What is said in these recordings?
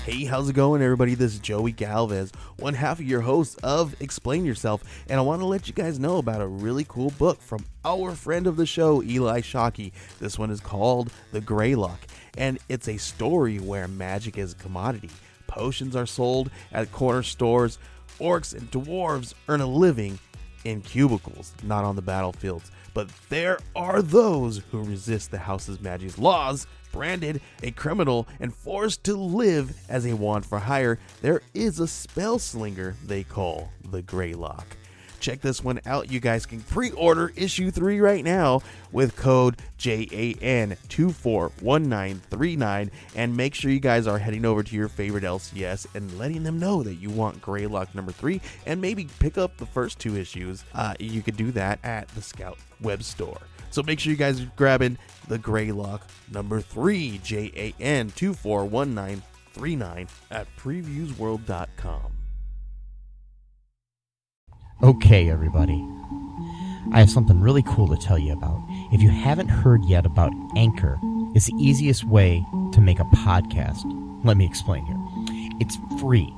Hey, how's it going, everybody? This is Joey Galvez, one half of your host of Explain Yourself, and I want to let you guys know about a really cool book from our friend of the show, Eli Shockey. This one is called The Greylock, and it's a story where magic is a commodity. Potions are sold at corner stores. Orcs and dwarves earn a living in cubicles, not on the battlefields. But there are those who resist the house's magic's laws. Branded a criminal and forced to live as a wand for hire, there is a spell slinger they call the Greylock. Check this one out. You guys can pre-order issue 3 right now with code JAN241939, and make sure you guys are heading over to your favorite LCS and letting them know that you want Greylock number 3, and maybe pick up the first 2 issues. You could do that at the Scout web store. So make sure you guys are grabbing the Greylock number 3, JAN241939 at previewsworld.com. Okay, everybody. I have something really cool to tell you about. If you haven't heard yet about Anchor, it's the easiest way to make a podcast. Let me explain here. It's free.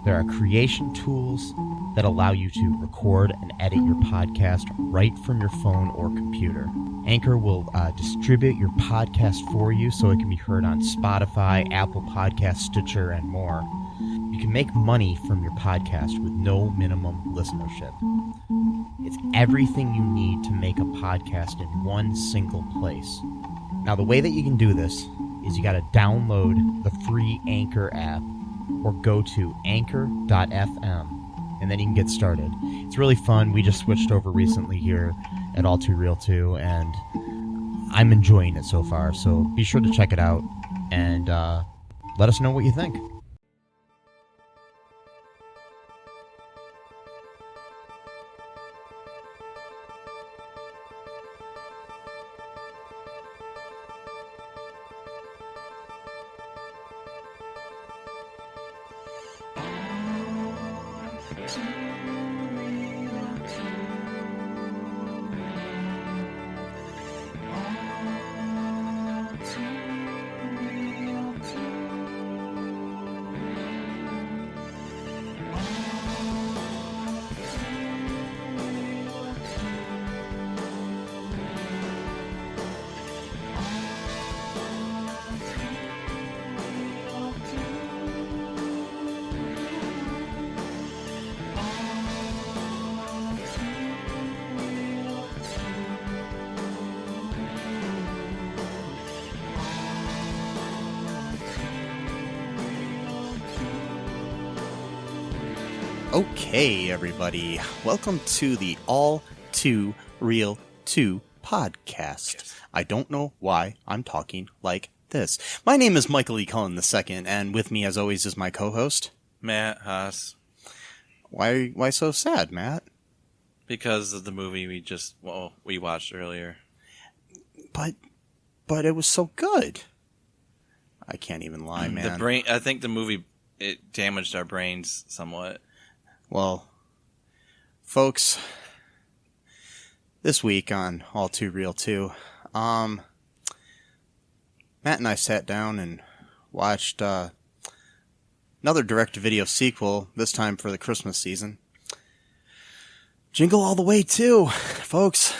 There are creation tools that allow you to record and edit your podcast right from your phone or computer. Anchor will distribute your podcast for you so it can be heard on Spotify, Apple Podcasts, Stitcher, and more. You can make money from your podcast with no minimum listenership. It's everything you need to make a podcast in one single place. Now, the way that you can do this is you got to download the free Anchor app or go to anchor.fm. and then you can get started. It's really fun. We just switched over recently here at All Too Real 2, and I'm enjoying it so far. So be sure to check it out and let us know what you think. Okay, everybody. Welcome to the All Too Real 2 podcast. Yes. I don't know why I'm talking like this. My name is Michael E. Cullen II, and with me, as always, is my co-host, Matt Haas. Why so sad, Matt? Because of the movie we watched earlier. But it was so good. I can't even lie, man. I think the movie, it damaged our brains somewhat. Well, folks, this week on All Too Real 2, Matt and I sat down and watched another direct-to-video sequel, this time for the Christmas season. Jingle All the Way 2, folks.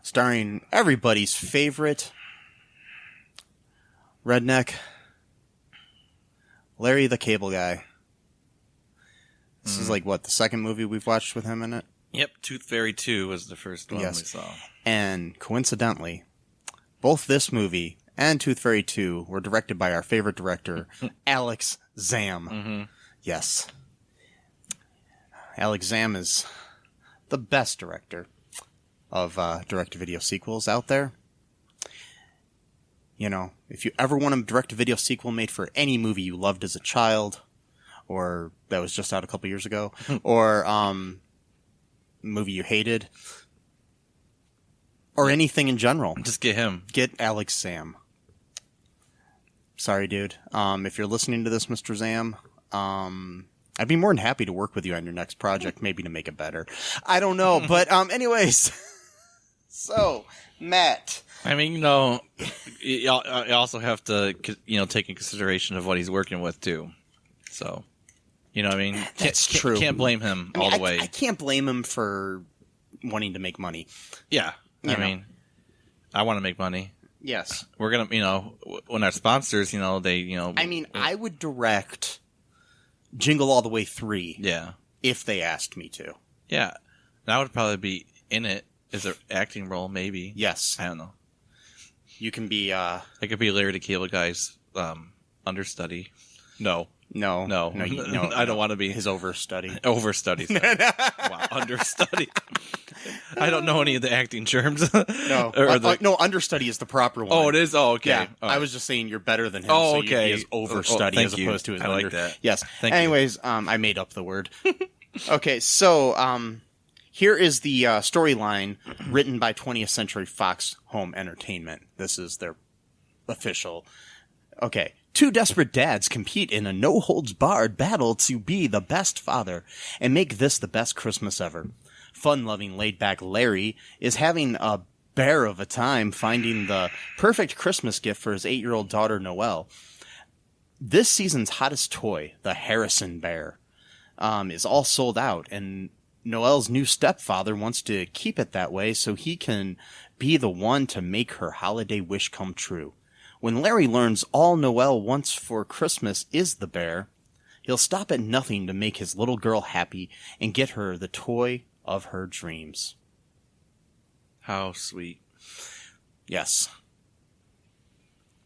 Starring everybody's favorite redneck, Larry the Cable Guy. This is like, what, the second movie we've watched with him in it? Yep, Tooth Fairy 2 was the first one we saw. And coincidentally, both this movie and Tooth Fairy 2 were directed by our favorite director, Alex Zam. Mm-hmm. Yes. Alex Zam is the best director of direct-to-video sequels out there. You know, if you ever want a direct-to-video sequel made for any movie you loved as a child, or that was just out a couple years ago, or movie you hated, or anything in general. Just get him. Get Alex Zam. Sorry, dude. If you're listening to this, Mr. Zam, I'd be more than happy to work with you on your next project, maybe to make it better. I don't know, but anyways. So, Matt. I mean, you also have to, take in consideration of what he's working with too. So, you know what I mean? That's true. Can't blame him all the way. I can't blame him for wanting to make money. Yeah. I mean, I want to make money. Yes. We're going to, when our sponsors, they, I mean, I would direct Jingle All the Way 3. Yeah. If they asked me to. Yeah. And I would probably be in it as an acting role, maybe. Yes. I don't know. You can be, I could be Larry the Cable Guy's understudy. No. No, I don't want to be his overstudy. Overstudy. Wow, understudy. I don't know any of the acting terms. No, no, understudy is the proper one. Oh, it is. Oh, okay. Yeah, right. I was just saying you're better than him. Oh, so okay. He is overstudy as opposed to his. I like that. Yes. Thank you. Anyways, I made up the word. Okay, so here is the storyline written by 20th Century Fox Home Entertainment. This is their official. Okay. Two desperate dads compete in a no-holds-barred battle to be the best father and make this the best Christmas ever. Fun-loving, laid-back Larry is having a bear of a time finding the perfect Christmas gift for his 8-year-old daughter, Noelle. This season's hottest toy, the Harrison Bear, is all sold out, and Noelle's new stepfather wants to keep it that way so he can be the one to make her holiday wish come true. When Larry learns all Noelle wants for Christmas is the bear, he'll stop at nothing to make his little girl happy and get her the toy of her dreams. How sweet. Yes.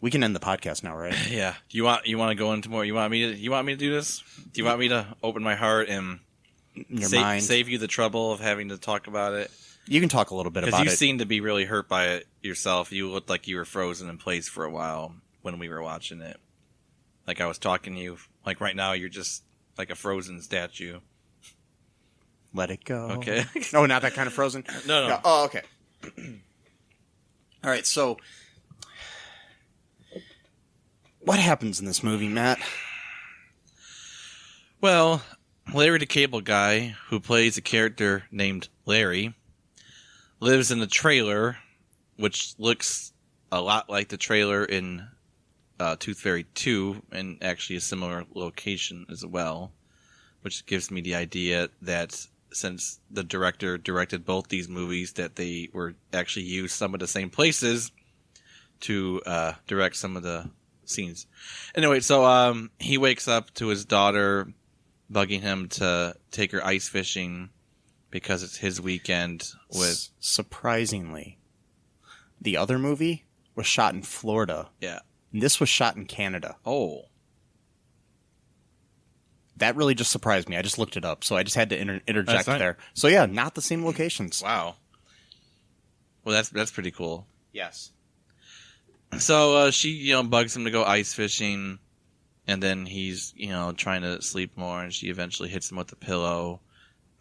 We can end the podcast now, right? Yeah. You want to go into more? You want me to do this? Do you want me to open my heart and mind. Save you the trouble of having to talk about it? You can talk a little bit about it. Because you seem to be really hurt by it yourself. You looked like you were frozen in place for a while when we were watching it. Like I was talking to you. Like right now, you're just like a frozen statue. Let it go. Okay. No, not that kind of frozen? No. Oh, okay. All right, so what happens in this movie, Matt? Well, Larry the Cable Guy, who plays a character named Larry, lives in a trailer, which looks a lot like the trailer in Tooth Fairy 2, and actually a similar location as well, which gives me the idea that since the director directed both these movies, that they were actually used some of the same places to direct some of the scenes. Anyway, so he wakes up to his daughter bugging him to take her ice fishing because it's his weekend with... Surprisingly, the other movie was shot in Florida. Yeah. And this was shot in Canada. Oh. That really just surprised me. I just looked it up, so I just had to interject That's there. So yeah, not the same locations. Wow. Well, that's pretty cool. Yes. So she, bugs him to go ice fishing, and then he's, trying to sleep more, and she eventually hits him with the pillow.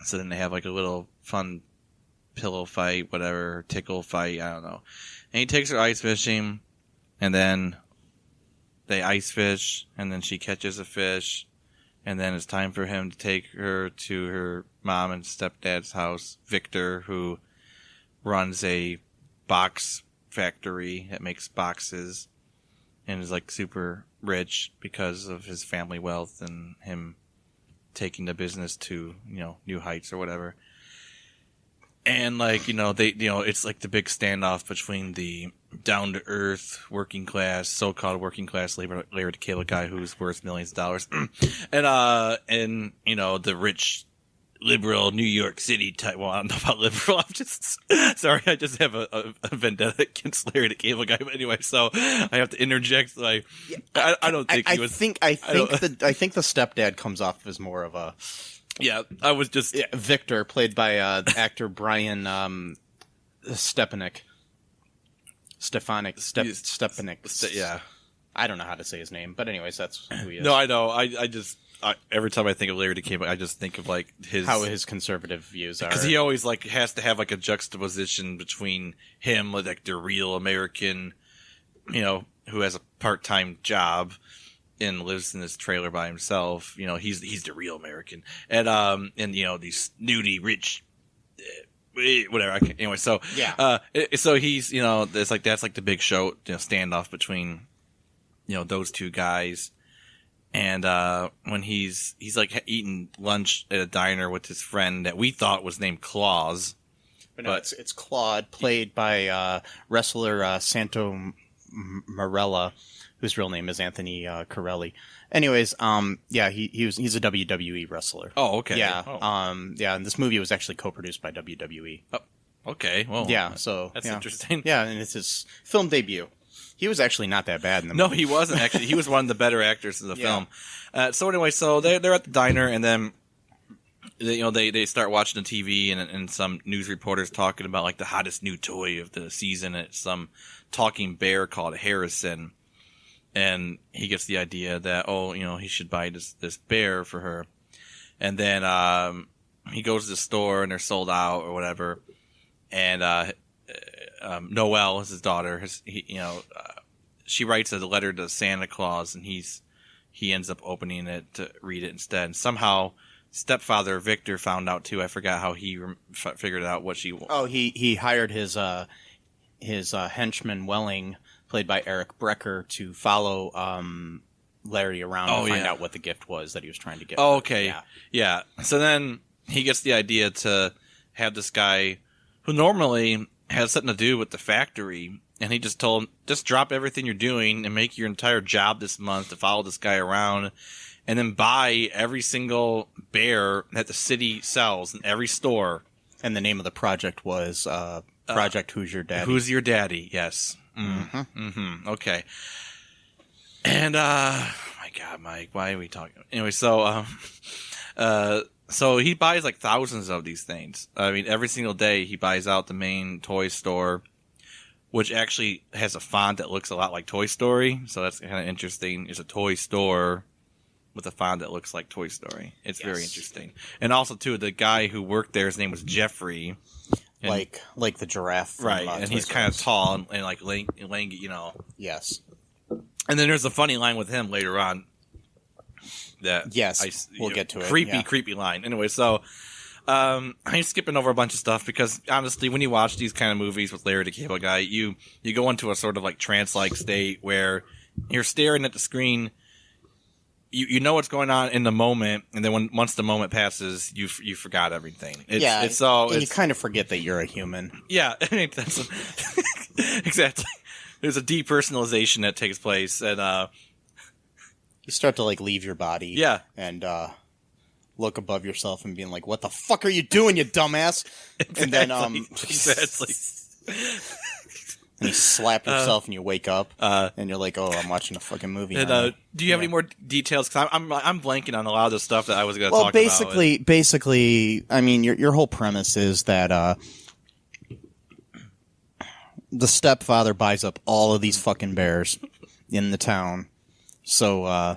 So then they have like a little fun pillow fight, whatever, tickle fight, I don't know. And he takes her ice fishing, and then they ice fish, and then she catches a fish, and then it's time for him to take her to her mom and stepdad's house, Victor, who runs a box factory that makes boxes and is like super rich because of his family wealth and him taking the business to, new heights or whatever. And it's like the big standoff between the down to earth working class, so-called working class Larry the Cable Guy who's worth millions of dollars and the rich liberal New York City type. Well, I don't know about liberal. I'm just sorry. I just have a vendetta against Larry the Cable Guy. But anyway, so I have to interject. Like, I don't think he was. I think the stepdad comes off as more of a. Yeah, I was just Victor, played by actor Brian Stepanek. Yeah. I don't know how to say his name, but anyways, that's who he is. No, I know. I just every time I think of Larry the Cable, I just think of like how his conservative views are. Because he always like has to have like a juxtaposition between him, like the real American, who has a part-time job and lives in this trailer by himself. He's the real American, and these snooty rich whatever. I can't, anyway, so Yeah. so he's it's like that's like the big show standoff between those two guys, and when he's like eating lunch at a diner with his friend that we thought was named Claus, but no, it's Claude, played by wrestler Santo Marella, whose real name is Anthony Corelli. Anyways, he's a WWE wrestler. Oh, okay. Yeah. Oh. And this movie was actually co-produced by WWE. Oh, okay. Well, yeah, so that's interesting. Yeah, and it's his film debut. He was actually not that bad in the movie. No, he wasn't actually. He was one of the better actors in the film. So anyway, so they're at the diner, and then they start watching the TV, and some news reporters talking about like the hottest new toy of the season. It's some talking bear called Harrison. And he gets the idea that, he should buy this bear for her. And then he goes to the store and they're sold out or whatever. And Noelle is his daughter. She writes a letter to Santa Claus, and he ends up opening it to read it instead. And somehow stepfather Victor found out too. I forgot how he figured out what she. Oh, he hired his henchman Welling, played by Eric Brecker, to follow Larry around and find out what the gift was that he was trying to get. Oh, okay. Yeah. So then he gets the idea to have this guy who normally has something to do with the factory, and he just told him, just drop everything you're doing and make your entire job this month to follow this guy around, and then buy every single bear that the city sells in every store. And the name of the project was Project Who's Your Daddy? Who's Your Daddy, yes. Okay. And my God, Mike, why are we talking? Anyway, so so he buys like thousands of these things. I mean, every single day he buys out the main toy store, which actually has a font that looks a lot like Toy Story. So that's kind of interesting. It's a toy store with a font that looks like Toy Story. It's very interesting. And also too, the guy who worked there, his name was Jeffrey. And, like the giraffe, from, right? And he's kind of tall and like lanky, Yes. And then there's a funny line with him later on. That we'll get to it. Creepy line. Anyway, so I'm skipping over a bunch of stuff because honestly, when you watch these kind of movies with Larry the Cable Guy, you go into a sort of like trance-like state where you're staring at the screen. You know what's going on in the moment, and then once the moment passes, you forgot everything. You kind of forget that you're a human. Yeah, that's exactly. There's a depersonalization that takes place, and you start to like leave your body. Yeah, and look above yourself and being like, "What the fuck are you doing, you dumbass?" Exactly. And then exactly. And you slap yourself and you wake up and you're like, "Oh, I'm watching a fucking movie." And, do you have any more details? Because I'm blanking on a lot of the stuff that I was going to talk about. Well, basically, I mean, your whole premise is that the stepfather buys up all of these fucking bears in the town, so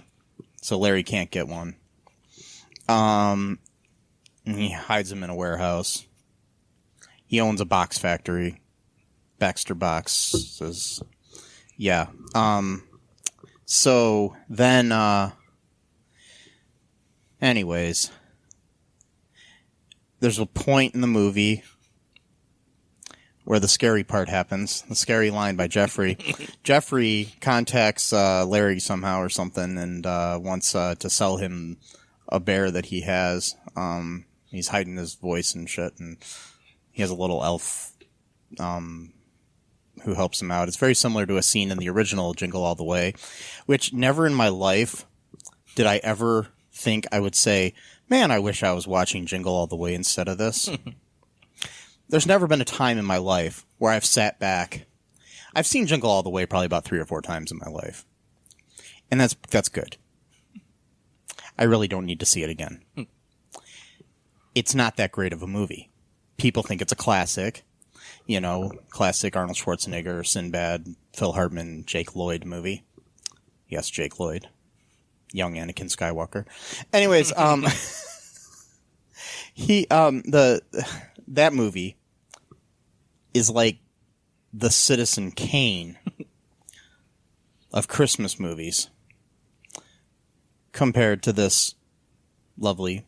Larry can't get one. And he hides them in a warehouse. He owns a box factory. Baxter Boxes. Yeah. So then, anyways, there's a point in the movie where the scary part happens. The scary line by Jeffrey. Jeffrey contacts Larry somehow or something and wants to sell him a bear that he has. He's hiding his voice and shit, and he has a little elf who helps him out. It's very similar to a scene in the original Jingle All the Way, which never in my life did I ever think I would say, man, I wish I was watching Jingle All the Way instead of this. There's never been a time in my life where I've sat back. I've seen Jingle All the Way probably about 3 or 4 times in my life. And that's good. I really don't need to see it again. It's not that great of a movie. People think it's a classic. Classic Arnold Schwarzenegger, Sinbad, Phil Hartman, Jake Lloyd movie. Yes, Jake Lloyd. Young Anakin Skywalker. Anyways, that movie is like the Citizen Kane of Christmas movies compared to this lovely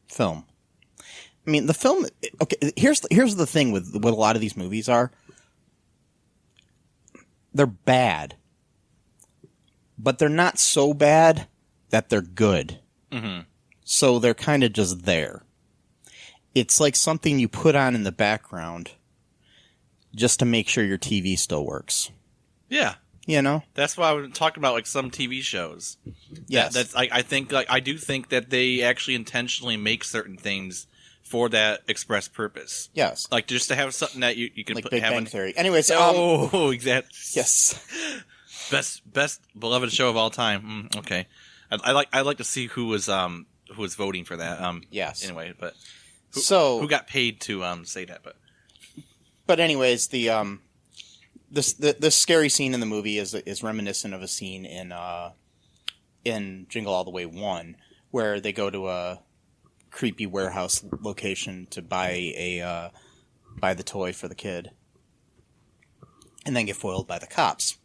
film. I mean, the film. Okay, here's the thing with what a lot of these movies are. They're bad, but they're not so bad that they're good. Mm-hmm. So they're kind of just there. It's like something you put on in the background just to make sure your TV still works. Yeah. You know? That's why I was talking about like some TV shows. Yes. I think like I do think that they actually intentionally make certain things for that express purpose. Yes. Like just to have something that you can Like put, Big have Bang Theory. Anyways, exactly. yes. Best beloved show of all time. Okay. I like to see who was voting for that. Yes. Anyway, but who got paid to say that? But anyways, the scary scene in the movie is reminiscent of a scene in Jingle All the Way 1, where they go to a creepy warehouse location to buy the toy for the kid, and then get foiled by the cops.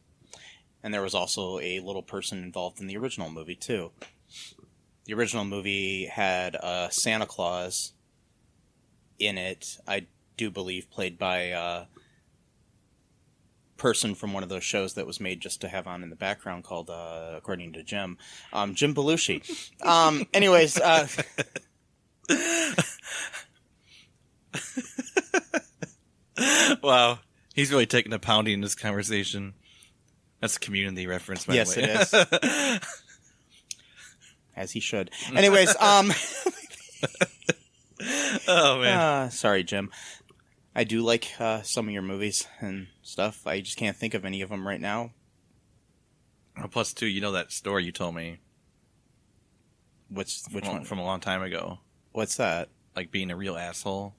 And there was also a little person involved in the original movie too. The original movie had Santa Claus in it, I do believe, played by a person from one of those shows that was made just to have on in the background called, according to Jim, Jim Belushi. Anyways, wow, he's really taking a pounding in this conversation. That's a Community reference, by yes, the way. it is. As he should. Anyways, oh man, sorry, Jim. I do like some of your movies and stuff. I just can't think of any of them right now. Oh, plus two, you know that story you told me. Which one? From a long time ago. What's that? Like being a real asshole.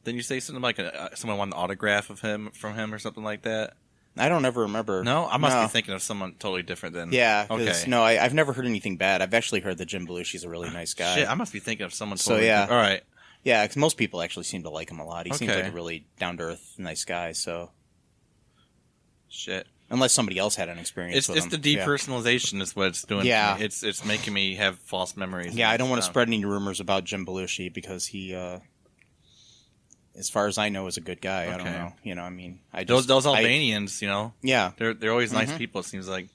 Didn't you say something like someone wanted an autograph of him from him or something like that? I don't ever remember. No, I must be thinking of someone totally different then. Yeah, okay. No, I've never heard anything bad. I've actually heard that Jim Belushi's a really nice guy. Shit, I must be thinking of someone totally So, yeah. different. All right. Yeah, because most people actually seem to like him a lot. He seems Okay. like a really down-to-earth, nice guy, so... Shit. Unless somebody else had an experience with him. It's the depersonalization is what it's doing. Yeah. To me. It's making me have false memories. Yeah, I don't want to stuff. spread any rumors about Jim Belushi because he, as far as I know, is a good guy. I don't Okay. know. You know, I mean, Those Albanians, you know, yeah. they're always nice people. It seems like.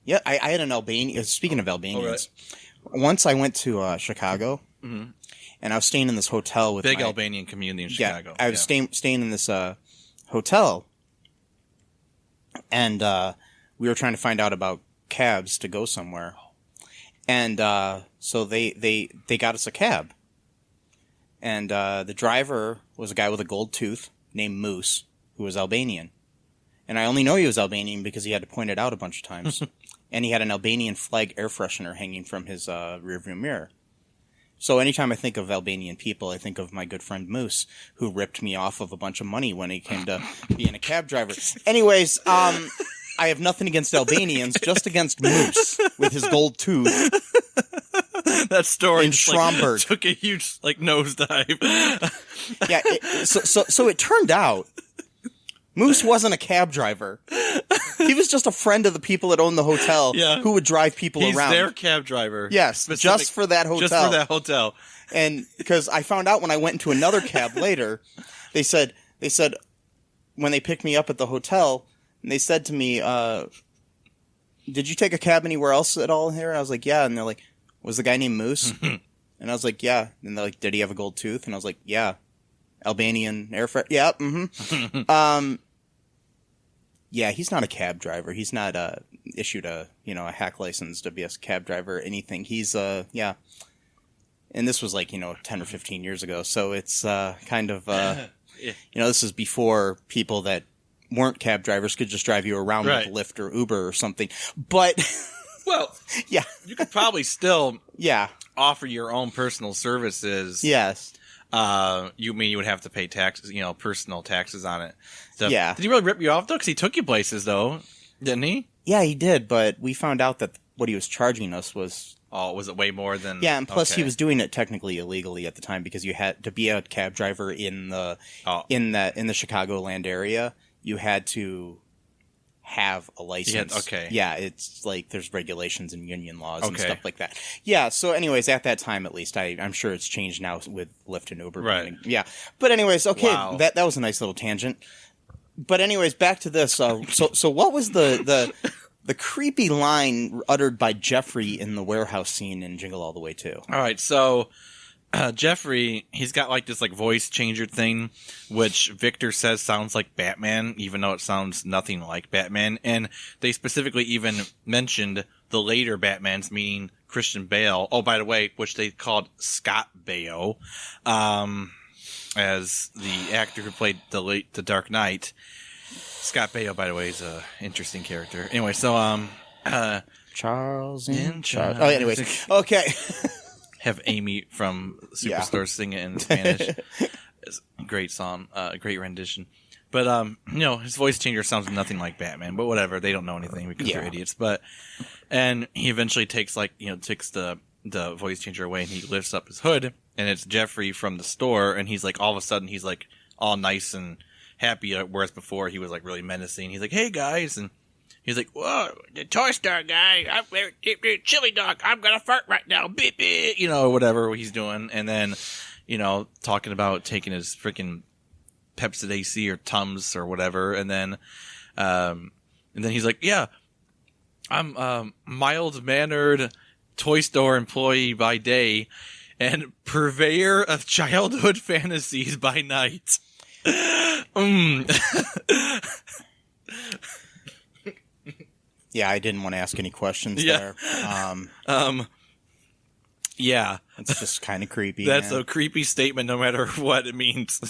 Yeah, I had an Albanian. Speaking of Albanians, once I went to Chicago, and I was staying in this hotel with Big Albanian community in Chicago. I was staying in this hotel, and we were trying to find out about cabs to go somewhere, and so they got us a cab, and the driver was a guy with a gold tooth named Moose, who was Albanian, and I only know he was Albanian because he had to point it out a bunch of times, and he had an Albanian flag air freshener hanging from his rearview mirror. So anytime I think of Albanian people, I think of my good friend Moose, who ripped me off of a bunch of money when he came to being a cab driver. Anyways, I have nothing against Albanians, just against Moose with his gold tooth. That story in Stromberg took a huge nosedive. Yeah, so it turned out Moose wasn't a cab driver. He was just a friend of the people that owned the hotel who would drive people He's around. He's their cab driver. Yes, just for that hotel. Just for that hotel. And because I found out when I went into another cab later, they said when they picked me up at the hotel, and they said to me, did you take a cab anywhere else at all here? And I was like, yeah. And they're like, was the guy named Moose? And I was like, yeah. And they're like, did he have a gold tooth? And I was like, yeah. Albanian airfare. Yeah. Mm-hmm. Yeah, he's not a cab driver. He's not issued a hack license to be a cab driver or anything. He's yeah. And this was like 10 or 15 years ago. So it's kind of this is before people that weren't cab drivers could just drive you around with Lyft or Uber or something. But well, yeah, you could probably still offer your own personal services. Yes. You would have to pay taxes, personal taxes on it. So, yeah. Did he really rip you off though? Because he took you places though, didn't he? Yeah, he did. But we found out that what he was charging us was was it way more than? Yeah, and plus he was doing it technically illegally at the time because you had to be a cab driver in the in the Chicagoland area. You had to have a license. okay. Yeah, it's like there's regulations and union laws and Okay. stuff like that. Yeah, so anyways, at that time at least, I'm sure it's changed now with Lyft and Uber. Right. Yeah. But anyways, okay, Wow. that was a nice little tangent. But anyways, back to this. So what was the creepy line uttered by Jeffrey in the warehouse scene in Jingle All the Way 2? All right, so Jeffrey, he's got like this like voice changer thing, which Victor says sounds like Batman, even though it sounds nothing like Batman. And they specifically even mentioned the later Batmans, meaning Christian Bale. Oh, by the way, which they called Scott Baio, as the actor who played the Dark Knight. Scott Baio, by the way, is a interesting character. Anyway, so Charles in Charles. Charles. Oh, anyways, okay. have Amy from Yeah. Superstore sing it in Spanish. It's a great song, great rendition. But his voice changer sounds nothing like Batman. But whatever, they don't know anything because they're Yeah. idiots. And he eventually takes takes the voice changer away and he lifts up his hood and it's Jeffrey from the store and he's like all of a sudden he's like all nice and happy, whereas before he was like really menacing. He's like, "Hey guys," and he's like, "Whoa, the toy store guy, chili dog, I'm gonna fart right now, beep beep," whatever he's doing, and then, talking about taking his freaking Pepsi AC or Tums or whatever, and then he's like, "Yeah, I'm a mild mannered toy store employee by day, and purveyor of childhood fantasies by night." Yeah, I didn't want to ask any questions Yeah. there. Yeah. It's just kind of creepy. That's man. a creepy statement no matter what it means.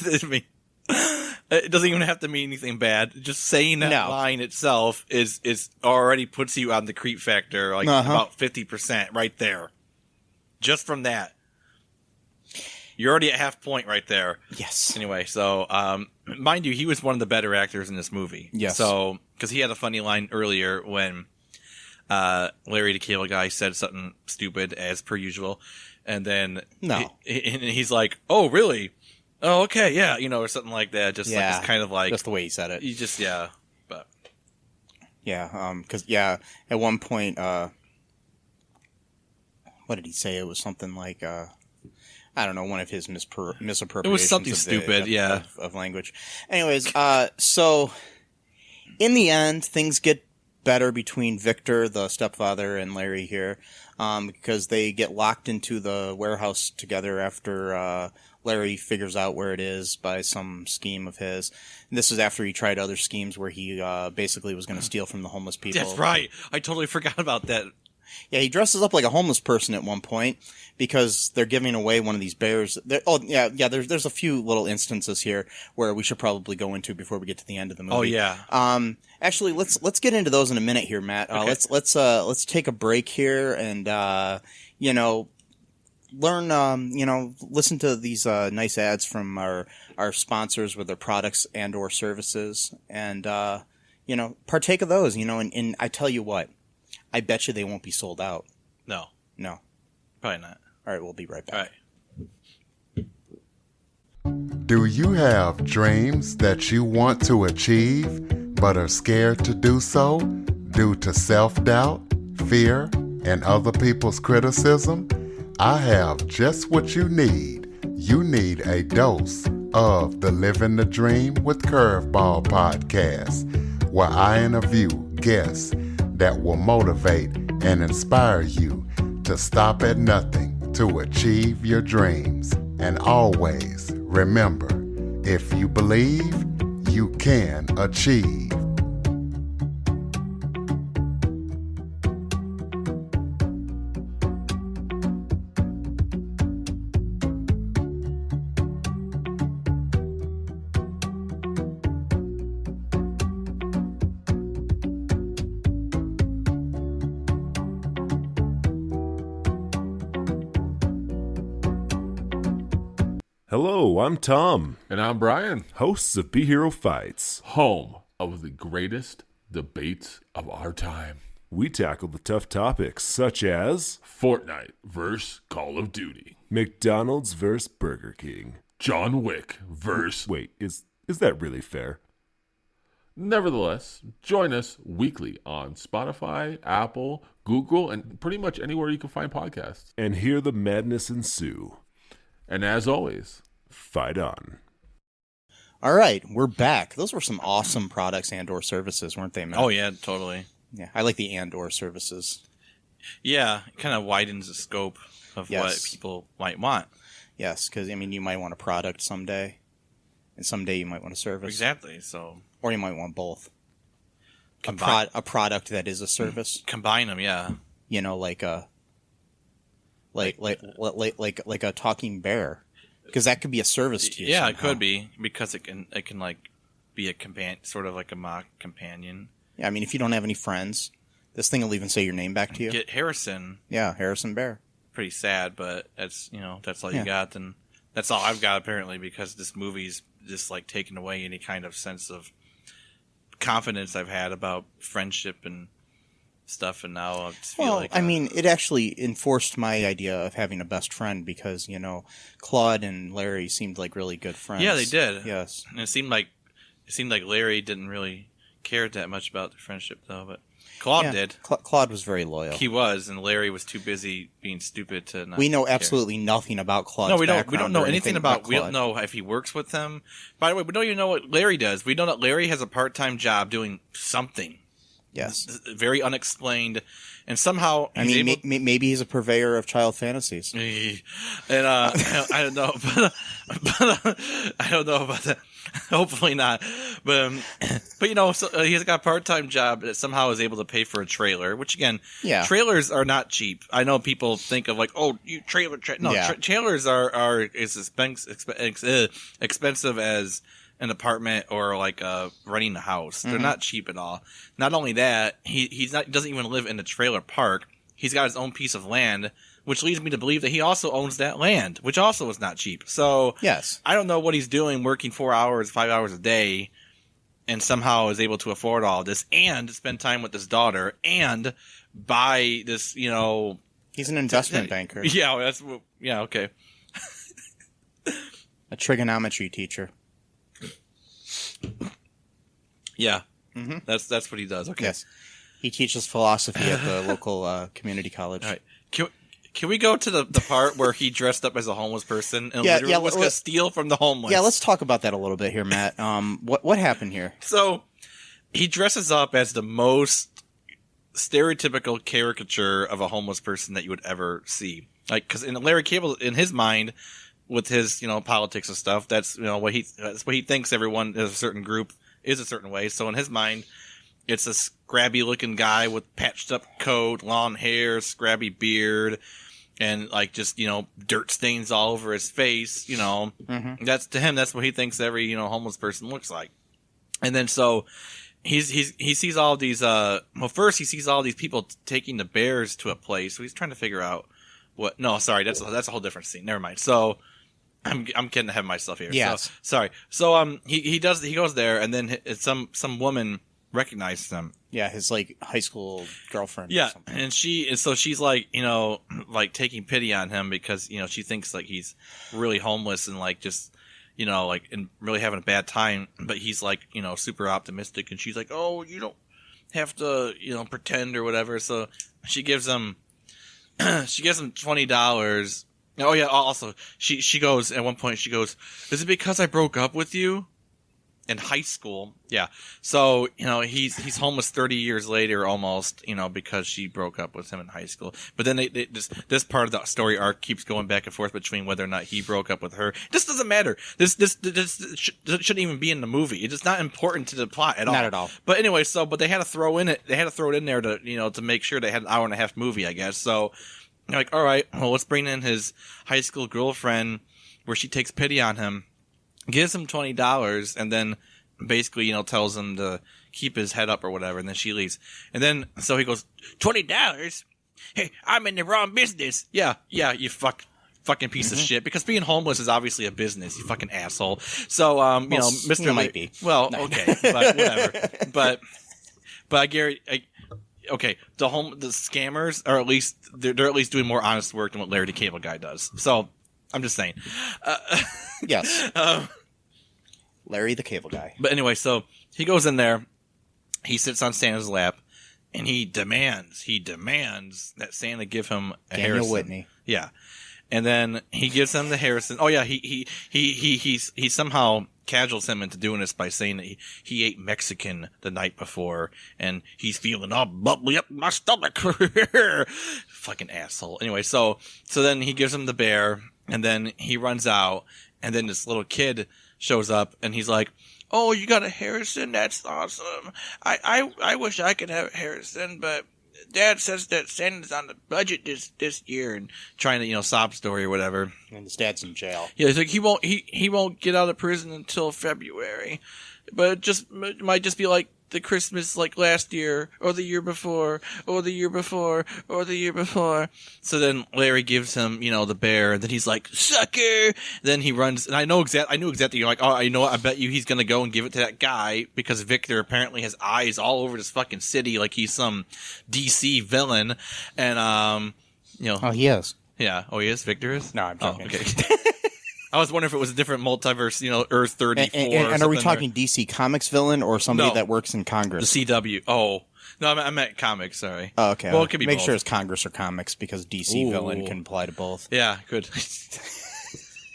It doesn't even have to mean anything bad. Just saying that No. line itself is already puts you on the creep factor, like about 50% right there. Just from that. You're already at half point right there. Yes. Anyway, so mind you, he was one of the better actors in this movie. Yes. So because he had a funny line earlier when Larry the Cable Guy said something stupid as per usual, and then he's like, "Oh, really? Oh, okay, yeah," or something like that. Just like it's kind of like just the way he said it. you just but because at one point, what did he say? It was something like I don't know, one of his misappropriations. it was something of stupid, of language. Anyways, so in the end, things get better between Victor, the stepfather, and Larry here, because they get locked into the warehouse together after Larry figures out where it is by some scheme of his. And this is after he tried other schemes where he basically was going to steal from the homeless people. That's right. I totally forgot about that. Yeah, he dresses up like a homeless person at one point because they're giving away one of these bears. There's a few little instances here where we should probably go into before we get to the end of the movie. Oh yeah. Actually, let's get into those in a minute here, Matt. Okay. Let's take a break here and learn. Listen to these nice ads from our sponsors with their products and or services, and partake of those. And I tell you what. I bet you they won't be sold out. No, probably not. All right, we'll be right back. All right. Do you have dreams that you want to achieve but are scared to do so due to self-doubt, fear, and other people's criticism? I have just what you need. You need a dose of the Living the Dream with Curveball podcast, where I interview guests that will motivate and inspire you to stop at nothing to achieve your dreams. And always remember, if you believe, you can achieve. Hello, I'm Tom, And I'm Brian, hosts of Be Hero Fights. home of the greatest debates of our time. We tackle the tough topics such as Fortnite versus Call of Duty. McDonald's vs. Burger King. John Wick versus... Wait, is that really fair? Nevertheless, join us weekly on Spotify, Apple, Google, and pretty much anywhere you can find podcasts. And hear the madness ensue. And as always, Fight on. All right, we're back. Those were some awesome products and/or services, weren't they, Matt? Oh yeah, totally. Yeah, I like the and/or services. Yeah, it kind of widens the scope of what people might want. Yes, because, I mean, you might want a product someday, and someday you might want a service. Exactly. So, Or you might want both. Combine- A product that is a service. combine them. Yeah. You know, like a talking bear, because that could be a service to you. Yeah, it somehow. could be because it can like be a companion, sort of like a mock companion. Yeah, I mean, if you don't have any friends, this thing will even say your name back to you. Get Harrison. Yeah, Harrison Bear. Pretty sad, but that's that's all Yeah. you got. Then that's all I've got apparently, because this movie's just like taken away any kind of sense of confidence I've had about friendship and stuff, and now I just feel Well, like I mean, it actually enforced my idea of having a best friend because, Claude and Larry seemed like really good friends. yeah, they did. Yes. And it seemed like Larry didn't really care that much about the friendship though, but Claude Yeah, did. Claude was very loyal. He was, and Larry was too busy being stupid to not We know care. absolutely nothing about Claude's No, we don't. We background don't know or anything about. We Claude. don't know if he works with them. By the way, we don't even know what Larry does. We know that Larry has a part-time job doing something. Yes. Very unexplained, and somehow I he's mean, able. maybe he's a purveyor of child fantasies. And I don't know, but I don't know about that. Hopefully not. But so, he's got a part-time job that somehow is able to pay for a trailer. Which again, Yeah. trailers are not cheap. I know people think of like, oh, you trailer. No, Yeah. trailers are as expensive as an apartment or like renting a house. They're not cheap at all. Not only that, he doesn't even live in a trailer park. He's got his own piece of land, which leads me to believe that he also owns that land, which also is not cheap. So Yes. I don't know what he's doing, working 4 hours, 5 hours a day, and somehow is able to afford all this and spend time with his daughter and buy this, He's an investment banker, Yeah, okay. a trigonometry teacher. Yeah. That's what he does. Okay. Yes. He teaches philosophy at the local community college. All right. Can we go to the part where he dressed up as a homeless person and Yeah, literally yeah, was going to steal from the homeless? Yeah, let's talk about that a little bit here, Matt. What happened here? So he dresses up as the most stereotypical caricature of a homeless person that you would ever see. Like, because in Larry Cable, in his mind, with his politics and stuff, that's that's what he thinks everyone in a certain group is a certain way. So in his mind, it's a scrabby looking guy with patched up coat, long hair, scrabby beard, and like just dirt stains all over his face. That's to him. That's what he thinks every homeless person looks like. And then so he sees all these. First he sees all these people taking the bears to a place. So he's trying to figure out what. No, sorry, that's a whole different scene. Never mind. So I'm getting ahead of myself here. Yes. So, sorry. So he goes there, and then some woman recognizes him. Yeah, his like high school girlfriend. Yeah, or something. and so she's like like taking pity on him because she thinks like he's really homeless and like just like and really having a bad time, but he's like super optimistic, and she's like, oh, you don't have to pretend or whatever. So she gives him $20. Oh yeah. Also, she goes at one point. She goes, "Is it because I broke up with you in high school?" Yeah. So he's homeless 30 years later, almost. Because she broke up with him in high school. But then this part of the story arc keeps going back and forth between whether or not he broke up with her. This doesn't matter. This shouldn't even be in the movie. It's not important to the plot at all. Not at all. But anyway, but they had to throw it in there to to make sure they had an hour and a half movie, I guess. So. Like, all right, well, let's bring in his high school girlfriend where she takes pity on him, gives him $20, and then basically, tells him to keep his head up or whatever, and then she leaves. And then, so he goes, $20? Hey, I'm in the wrong business. Yeah, you fucking piece of shit, because being homeless is obviously a business, you fucking asshole. So, Mr. might be. Well, okay, but whatever. But I guarantee... Okay, the scammers are at least they're at least doing more honest work than what Larry the Cable Guy does. So I'm just saying. Yes. Larry the Cable Guy. But anyway, so he goes in there, he sits on Santa's lap, and he demands that Santa give him a Daniel Harrison. Whitney. Yeah. And then he gives him the Harrison. Oh yeah, he somehow casuals him into doing this by saying that he ate Mexican the night before and he's feeling all bubbly up my stomach. Fucking asshole. Anyway, so then he gives him the bear and then he runs out and then this little kid shows up and he's like, "Oh, you got a Harrison? That's awesome. I wish I could have a Harrison, but Dad says that Santa's on the budget this year," and trying to, sob story or whatever. And his dad's in jail. Yeah, he's like, he won't get out of prison until February. But it might just be like the Christmas like last year, or the year before, or the year before, or the year before. So then Larry gives him, the bear, and then he's like, "Sucker!" Then he runs, and I knew exactly, you're like, "Oh, you know what, I bet you he's gonna go and give it to that guy," because Victor apparently has eyes all over this fucking city like he's some DC villain, and, Oh, he is. Yeah. Oh, he is? Victor is? No, I'm joking. Oh, okay. I was wondering if it was a different multiverse, Earth 34. And are we talking DC Comics villain or somebody that works in Congress? The CW. Oh. No, I meant comics, sorry. Oh, okay. Well, it could be Make both. sure it's Congress or comics because DC Ooh. villain can apply to both. Yeah, good.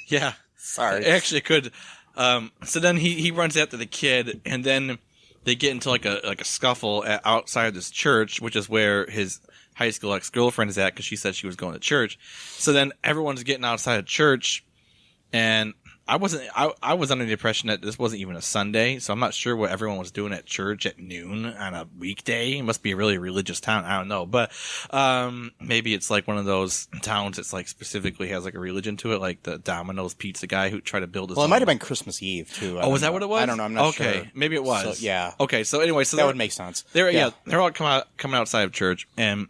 Yeah. Sorry. Actually, it could. So then he runs after the kid, and then they get into like a scuffle outside this church, which is where his high school ex-girlfriend is at because she said she was going to church. So then everyone's getting outside of church. And I was under the impression that this wasn't even a Sunday, so I'm not sure what everyone was doing at church at noon on a weekday. It must be a really religious town. I don't know. But maybe it's like one of those towns that's like specifically has like a religion to it, like the Domino's pizza guy who tried to build his Well, it own. might have been Christmas Eve, too. Was that what it was? I don't know. I'm not sure. Okay, maybe it was. So, yeah. Okay, so anyway. So that would make sense. They're all coming outside of church, and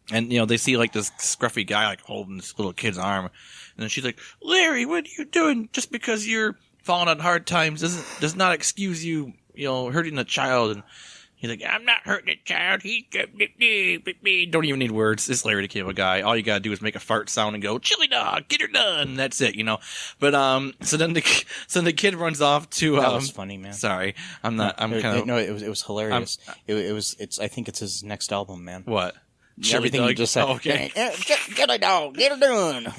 they see like this scruffy guy like holding this little kid's arm. And then she's like, "Larry, what are you doing? Just because you're falling on hard times does not excuse you, hurting a child." And he's like, "I'm not hurting a child. He don't even need words. It's Larry the Cable Guy. All you gotta do is make a fart sound and go, 'Chili dog, get her done.' That's it, But so then the kid runs off to That was funny, man. Sorry, I'm not. I'm kind of no. It was hilarious. I think it's his next album, man. What? Everything you just said. Oh, okay. Get a dog, get her done.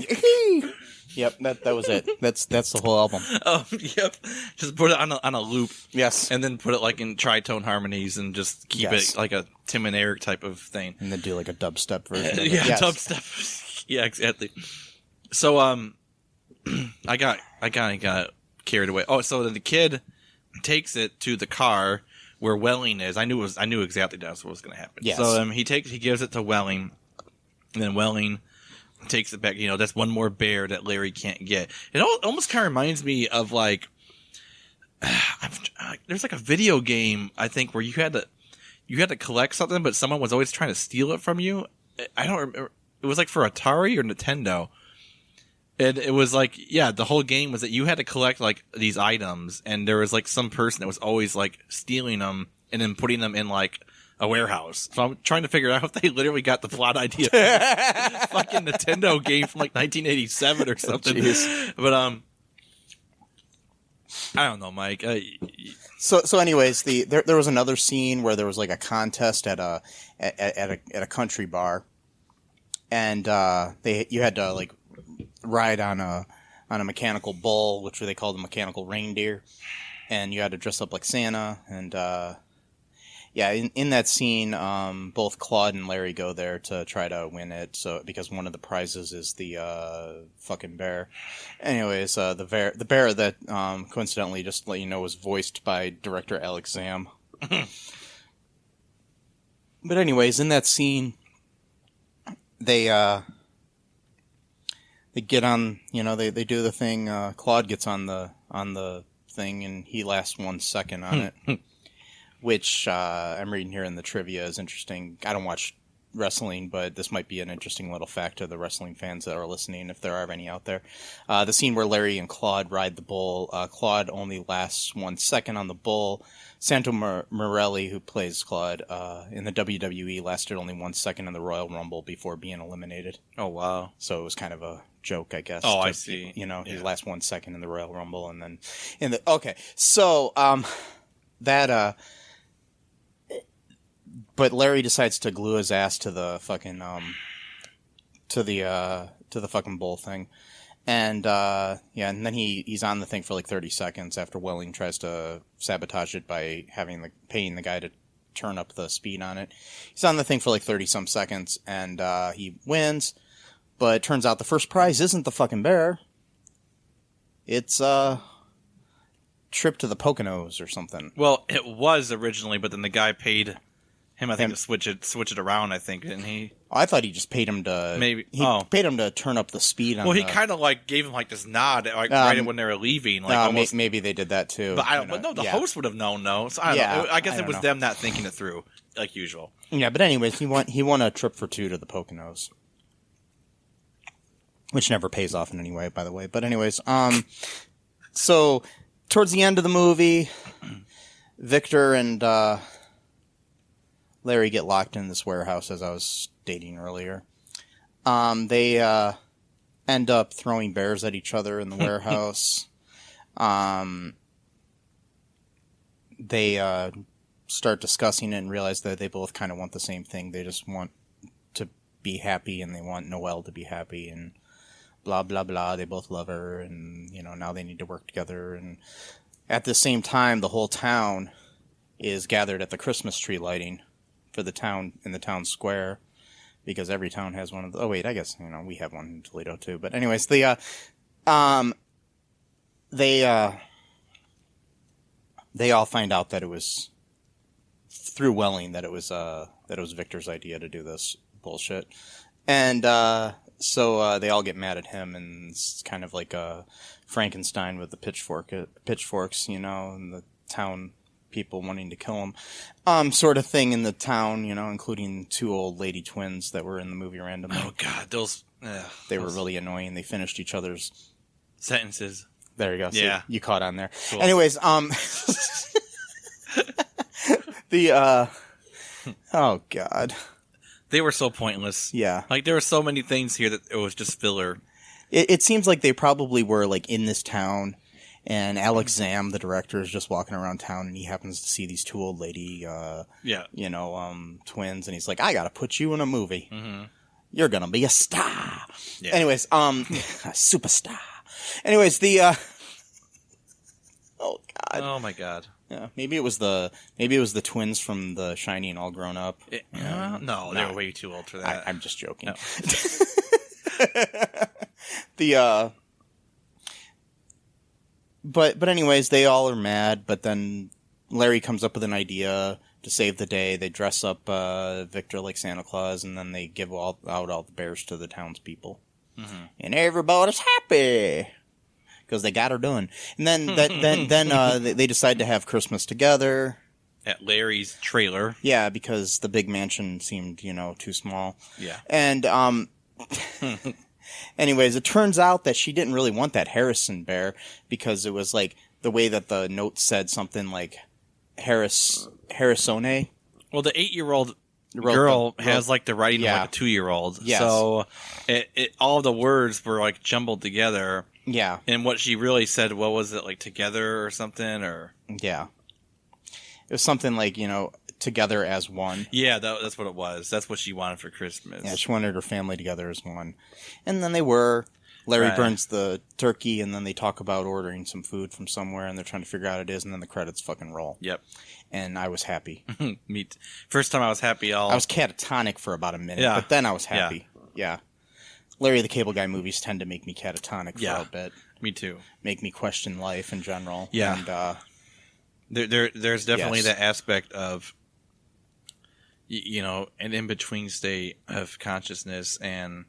Yep, that was it. That's the whole album. Oh, yep. Just put it on a loop. Yes. And then put it like in tritone harmonies and just keep it like a Tim and Eric type of thing. And then do like a dubstep version. Of it. Yeah, Yes. dubstep. Yeah, exactly. So I got carried away. Oh, so then the kid takes it to the car where Welling is. I knew exactly that's what was going to happen. Yes. So he gives it to Welling, and then Welling takes it back. That's one more bear that Larry can't get. It almost kind of reminds me of like there's like a video game I think where you had to collect something, but someone was always trying to steal it from you. I don't remember. It was like for Atari or Nintendo. And it was like, the whole game was that you had to collect like these items, and there was like some person that was always like stealing them and then putting them in like a warehouse. So I'm trying to figure out if they literally got the plot idea from this fucking Nintendo game from like 1987 or something. But I don't know, Mike. So anyways, there was another scene where there was like a contest at a country bar, and you had to like ride on a mechanical bull, which they call the mechanical reindeer, and you had to dress up like Santa. And in that scene, both Claude and Larry go there to try to win it. So because one of the prizes is the fucking bear. Anyways, the bear that coincidentally, just to let you know, was voiced by director Alex Zam. But anyways, in that scene, they get on, they do the thing. Claude gets on the thing, and he lasts 1 second on it, which I'm reading here in the trivia is interesting. I don't watch wrestling, but this might be an interesting little fact to the wrestling fans that are listening, if there are any out there. The scene where Larry and Claude ride the bull, Claude only lasts 1 second on the bull. Santo Morelli, who plays Claude in the WWE, lasted only 1 second in the Royal Rumble before being eliminated. Oh, wow. So it was kind of a joke, I guess. Oh, I see. You know, he Yeah. lasts 1 second in the Royal Rumble, and then in the okay. So but Larry decides to glue his ass to the fucking to the fucking bull thing, and and then he's on the thing for like 30 seconds after Welling tries to sabotage it by paying the guy to turn up the speed on it. He's on the thing for like 30 some seconds, and he wins. But it turns out the first prize isn't the fucking bear. It's trip to the Poconos or something. Well, it was originally, but then the guy paid him, I think, to switch it around, I think, didn't he? I thought he just paid him to paid him to turn up the speed on. Well, he kind of like gave him like this nod, like right when they were leaving, like almost. Maybe they did that too. But I don't. But no, the host would have known, no. So I don't know. I guess it was them not thinking it through, like usual. Yeah, but anyways, he won a trip for 2 to the Poconos, which never pays off in any way, by the way. But anyways, so towards the end of the movie, Victor and Larry get locked in this warehouse, as I was stating earlier. They end up throwing bears at each other in the warehouse. They start discussing it and realize that they both kind of want the same thing. They just want to be happy, and they want Noelle to be happy, and blah, blah, blah. They both love her, and, you know, now they need to work together. And at the same time, the whole town is gathered at the Christmas tree lighting for the town, in the town square, because every town has one of the, oh wait, I guess, you know, we have one in Toledo too. But anyways, they all find out that it was through Welling that it was Victor's idea to do this bullshit. And so they all get mad at him, and it's kind of like a Frankenstein with the pitchforks, you know, and the town people wanting to kill him, sort of thing in the town, you know, including 2 old lady twins that were in the movie randomly. Oh God, they were really annoying. They finished each other's sentences. There you go. So yeah, you caught on there. Cool. Anyways, oh God, they were so pointless. Yeah, like there were so many things here that it was just filler. It seems like they probably were like in this town. And Alex Zam, the director, is just walking around town, and he happens to see these 2 old lady, twins, and he's like, "I gotta put you in a movie. Mm-hmm. You're gonna be a star." Yeah. Anyways, a superstar. Anyways, oh God. Oh my God. Yeah, maybe it was the twins from The Shining, all grown up. No, they were way too old for that. I'm just joking. No. But anyways, they all are mad, but then Larry comes up with an idea to save the day. They dress up Victor like Santa Claus, and then they give out all the bears to the townspeople. Mm-hmm. And everybody's happy because they got her done. And then they decide to have Christmas together. At Larry's trailer. Yeah, because the big mansion seemed, you know, too small. Yeah. And anyways, it turns out that she didn't really want that Harrison bear because it was like the way that the note said something like Harrisone. Well, the 8-year-old girl has like the writing of like a 2-year-old. Yes. So all the words were like jumbled together. Yeah. And what she really said, what was it, like together or something? Or yeah. It was something like, you know, together as one. Yeah, that's what it was. That's what she wanted for Christmas. Yeah, she wanted her family together as one. And then they were. Larry burns the turkey, and then they talk about ordering some food from somewhere, and they're trying to figure out what it is, and then the credits fucking roll. Yep. And I was happy. First time I was happy. I was catatonic for about a minute, but then I was happy. Yeah. Larry the Cable Guy movies tend to make me catatonic for a bit. Me too. Make me question life in general. Yeah. And, there's definitely that aspect of, you know, an in-between state of consciousness and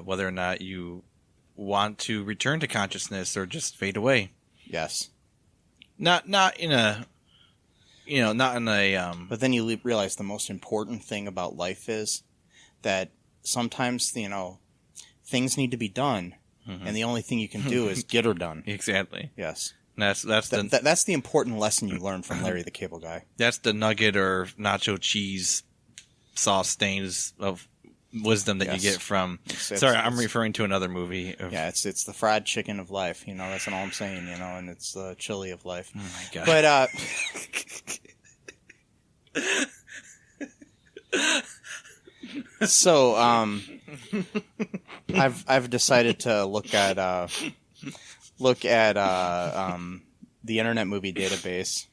whether or not you want to return to consciousness or just fade away. Yes. Not in a not in a But then you realize the most important thing about life is that sometimes, things need to be done, and the only thing you can do is get her done. exactly. Yes. That's That's the important lesson you learn from Larry the Cable Guy. that's the nugget or nacho cheese sauce stains of wisdom that you get from. I'm referring to another movie. Yeah, it's the fried chicken of life. That's all I'm saying. And it's the chili of life. Oh my god! But so I've decided to look at the Internet Movie Database.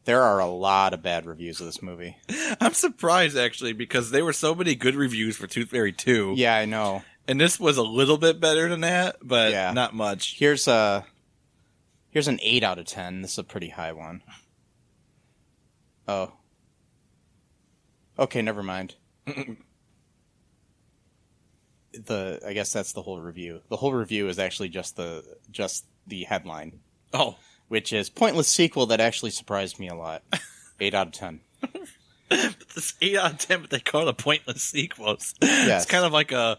There are a lot of bad reviews of this movie. I'm surprised actually because there were so many good reviews for Tooth Fairy 2. Yeah, I know. And this was a little bit better than that, but not much. Here's an 8 out of 10. This is a pretty high one. Oh. Okay, never mind. I guess that's the whole review. The whole review is actually just the headline. Oh. Which is pointless sequel that actually surprised me a lot. 8 out of 10. This 8 out of 10, but they call it a pointless sequel. Yes. It's kind of like a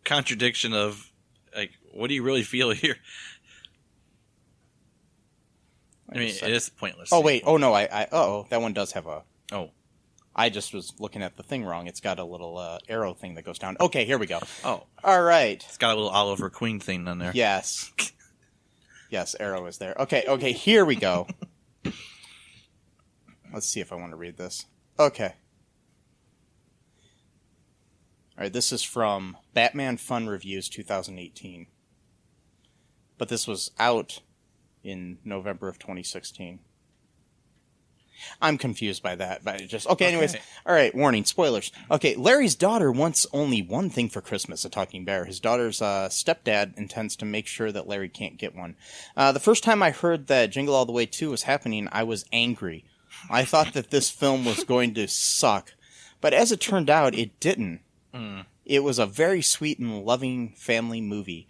contradiction of, like, what do you really feel here? I mean, it is pointless. Oh, wait. Oh, no. That one does have a... Oh. I just was looking at the thing wrong. It's got a little arrow thing that goes down. Okay, here we go. Oh. All right. It's got a little Oliver Queen thing on there. Yes. Yes, arrow is there. Okay, here we go. Let's see if I want to read this. Okay. All right, this is from Batman Fun Reviews 2018. But this was out in November of 2016. I'm confused by that, but anyways. All right, warning, spoilers. Okay, Larry's daughter wants only one thing for Christmas, a talking bear. His daughter's stepdad intends to make sure that Larry can't get one. The first time I heard that Jingle All the Way 2 was happening, I was angry. I thought that this film was going to suck. But as it turned out, it didn't. It was a very sweet and loving family movie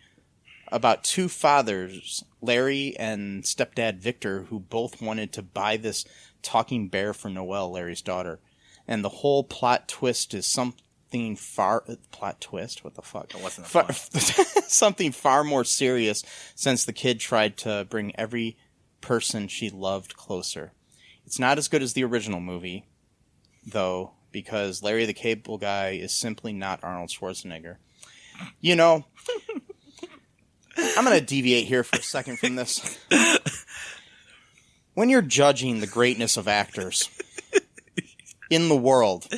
about two fathers, Larry and stepdad Victor, who both wanted to buy this talking bear for Noelle, Larry's daughter. And the whole plot twist is something plot twist? What the fuck? It wasn't something far more serious, since the kid tried to bring every person she loved closer. It's not as good as the original movie, though, because Larry the Cable Guy is simply not Arnold Schwarzenegger. I'm going to deviate here for a second from this. When you're judging the greatness of actors in the world,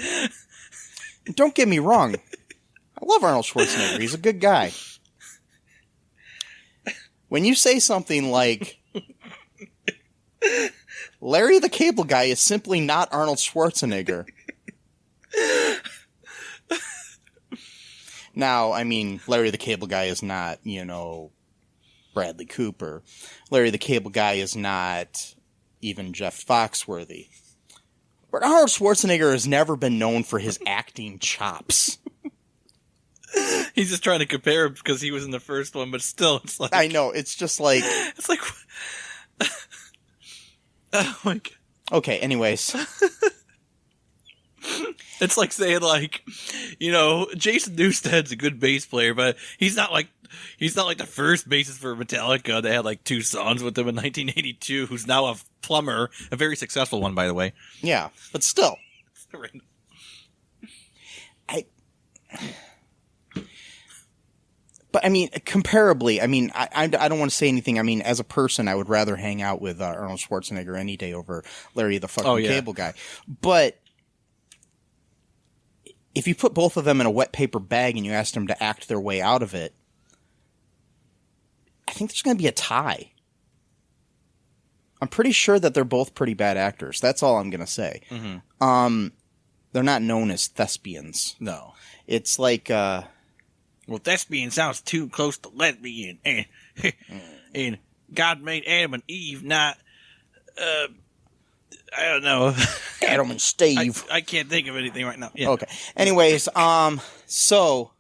don't get me wrong, I love Arnold Schwarzenegger. He's a good guy. When you say something like, Larry the Cable Guy is simply not Arnold Schwarzenegger. Now, I mean, Larry the Cable Guy is not, Bradley Cooper. Larry the Cable Guy is not even Jeff Foxworthy. But Arnold Schwarzenegger has never been known for his acting chops. He's just trying to compare him because he was in the first one, but still, it's like... I know, it's just like... It's like... Oh my God. Okay, anyways. It's like saying, like, Jason Newsted's a good bass player, but he's not like the first bassist for Metallica that had like 2 songs with them in 1982, who's now a plumber, a very successful one, by the way. Yeah, but still. But I mean, comparably, I mean, I don't want to say anything. I mean, as a person, I would rather hang out with Arnold Schwarzenegger any day over Larry the fucking Cable Guy. But if you put both of them in a wet paper bag and you asked them to act their way out of it, I think there's going to be a tie. I'm pretty sure that they're both pretty bad actors. That's all I'm going to say. Mm-hmm. They're not known as thespians. No. It's like... well, thespian sounds too close to lesbian. And God made Adam and Eve, not... I don't know. Adam and Steve. I can't think of anything right now. Yeah. Okay. Anyways, so...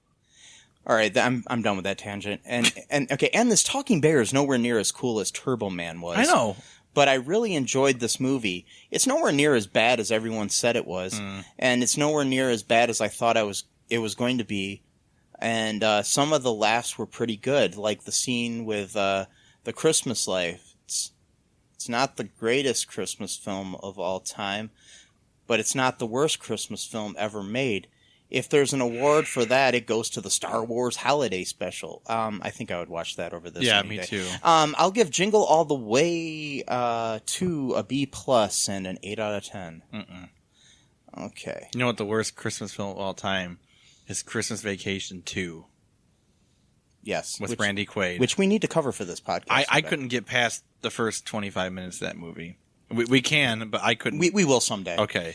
All right, I'm done with that tangent. And okay, and this talking bear is nowhere near as cool as Turbo Man was. I know. but I really enjoyed this movie. It's nowhere near as bad as everyone said it was, and it's nowhere near as bad as I thought it was going to be. And some of the laughs were pretty good, like the scene with the Christmas lights. It's not the greatest Christmas film of all time, but it's not the worst Christmas film ever made. If there's an award for that, it goes to the Star Wars Holiday Special. I think I would watch that over this. Yeah, any me day. too. I'll give Jingle All the Way to a B+ and an 8 out of 10. Okay. You know what the worst Christmas film of all time is? Christmas Vacation 2 Yes. with Randy Quaid. Which we need to cover for this podcast. I couldn't get past the first 25 minutes of that movie. We can, but I couldn't. We will someday. Okay.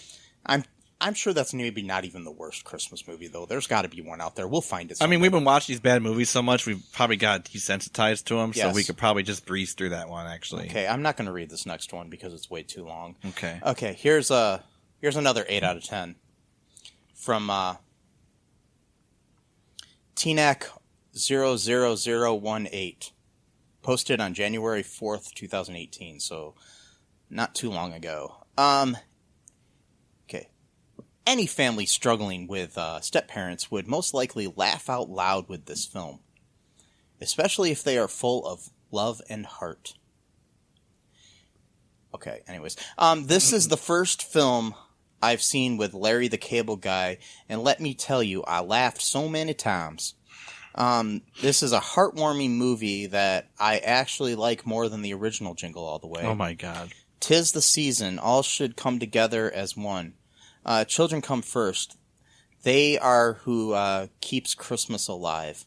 I'm sure that's maybe not even the worst Christmas movie, though. There's got to be one out there. We'll find it someday. I mean, we've been watching these bad movies so much, we've probably got desensitized to them, so Yes. we could probably just breeze through that one, actually. Okay, I'm not going to read this next one because it's way too long. Okay. Okay, here's another 8 out of 10 from TNAC00018, posted on January 4th, 2018, so not too long ago. Okay. Any family struggling with step-parents would most likely laugh out loud with this film, especially if they are full of love and heart. Okay, anyways. This is the first film I've seen with Larry the Cable Guy, and let me tell you, I laughed so many times. This is a heartwarming movie that I actually like more than the original Jingle All the Way. Oh my God. 'Tis the season, all should come together as one. Children come first. They are who keeps Christmas alive.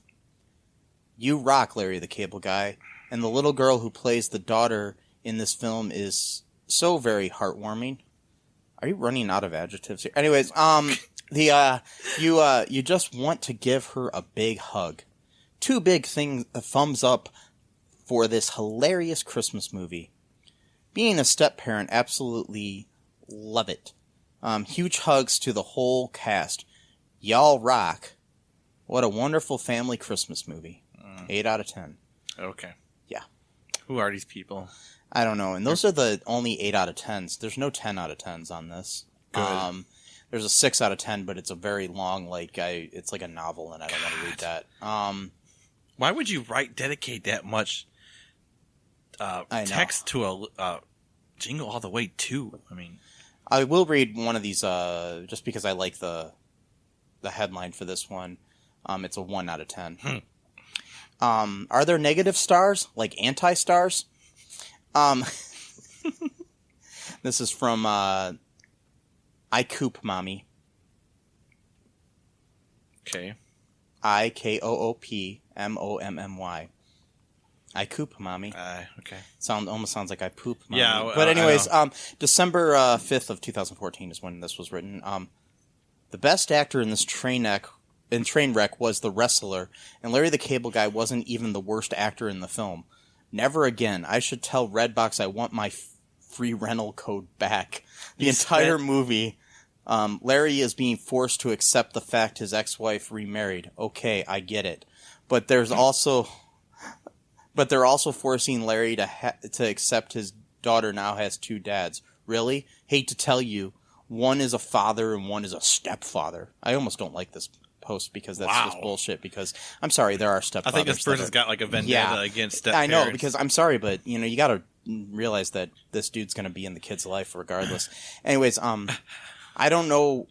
You rock, Larry the Cable Guy, and the little girl who plays the daughter in this film is so very heartwarming. Are you running out of adjectives here? Anyways, you just want to give her a big hug. Two big things, thumbs up for this hilarious Christmas movie. Being a step-parent, absolutely love it. Huge hugs to the whole cast. Y'all rock. What a wonderful family Christmas movie. 8 out of 10. Okay. Yeah. Who are these people? I don't know. And those are the only 8 out of 10s. There's no 10 out of 10s on this. Good. There's a 6 out of 10, but it's a very long, it's like a novel, and I don't want to read that. Why would you dedicate that much text to a Jingle All the Way 2? I mean, I will read one of these just because I like the headline for this one. It's a 1 out of 10. Are there negative stars, like anti-stars? This is from I Coop Mommy. okay. IKOOPMOMMY. I Coop Mommy. Okay. Almost sounds like I poop Mommy. Yeah, but anyways, I know. December 5th of 2014 is when this was written. The best actor in this train wreck was the wrestler, and Larry the Cable Guy wasn't even the worst actor in the film. Never again. I should tell Redbox I want my free rental code back. The entire movie, Larry is being forced to accept the fact his ex-wife remarried. Okay, I get it. But they're also forcing Larry to accept his daughter now has two dads. Really? Hate to tell you, one is a father and one is a stepfather. I almost don't like this post because that's just bullshit. Because I'm sorry, there are stepfathers. I think this person's got like a vendetta against step-parents. I know, because I'm sorry, but you got to realize that this dude's going to be in the kid's life regardless. Anyways, I don't know.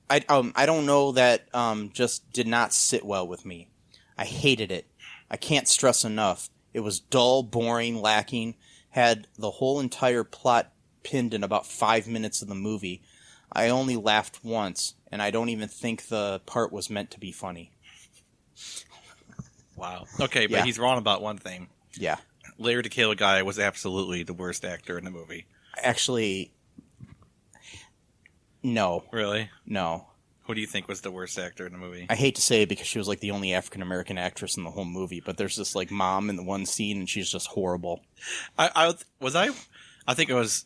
I don't know that just did not sit well with me. I hated it. I can't stress enough. It was dull, boring, lacking. Had the whole entire plot pinned in about 5 minutes of the movie. I only laughed once, and I don't even think the part was meant to be funny. Wow. Okay, but Yeah. he's wrong about one thing. Yeah. Larry the Cable Guy was absolutely the worst actor in the movie. Actually, no. Really? No. Who do you think was the worst actor in the movie? I hate to say it because she was like the only African-American actress in the whole movie, but there's this like mom in the one scene and she's just horrible. I think I was